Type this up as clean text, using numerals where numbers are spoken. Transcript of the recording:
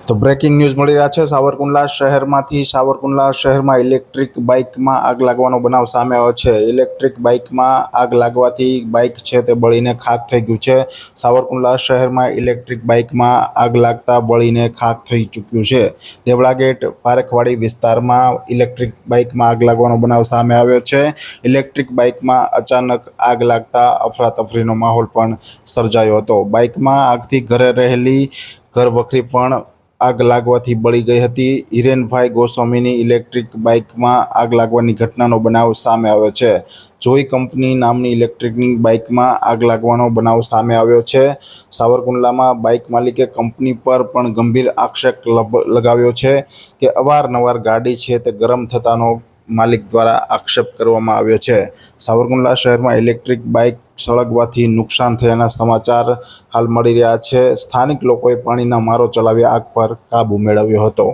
તો breaking news મળી રહ્યા છે સાવરકુંડલા શહેરમાંથી સાવરકુંડલા શહેરમાં ઇલેક્ટ્રિક બાઇકમાં આગ લાગવાનો બનાવ સામે આવ્યો છે। ઇલેક્ટ્રિક બાઇકમાં આગ લાગવાથી બાઇક છે તે બળીને ખાખ થઈ ગયું છે। સાવરકુંડલા શહેરમાં ઇલેક્ટ્રિક બાઇકમાં આગ લાગતા બળીને ખાખ થઈ ચૂક્યું છે। દેવળા ગેટ પારેખવાડી વિસ્તારમાં ઇલેક્ટ્રિક બાઇકમાં આગ લાગવાનો બનાવ સામે આવ્યો છે। ઇલેક્ટ્રિક બાઇકમાં અચાનક આગ લાગતા અફરાતફરીનો માહોલ પણ સર્જાયો હતો। બાઇકમાં આગથી ઘરે રહેલી ઘરવખરી પણ આગ લાગવાથી બળી ગઈ હતી। હિરેનભાઈ ગોસ્વામીની ઇલેક્ટ્રિક બાઇકમાં આગ લાગવાની ઘટનાનો બનાવ સામે આવ્યો છે। જોઈ કંપની નામની ઇલેક્ટ્રિકની બાઇકમાં આગ લાગવાનો બનાવ સામે આવ્યો છે। સાવરકુંડલામાં બાઇક માલિકે કંપની પર પણ ગંભીર આક્ષેપ લગાવ્યો છે કે અવારનવાર ગાડી છે તે ગરમ થતાનો માલિક દ્વારા આક્ષેપ કરવામાં આવ્યો છે। સાવરકુંડલા શહેરમાં ઇલેક્ટ્રિક બાઇક સળગવાથી નુકસાન થયાના સમાચાર હાલ મળી રહ્યા છે। સ્થાનિક લોકોએ પાણીના મારો ચલાવી આગ પર કાબૂ મેળવ્યો હતો।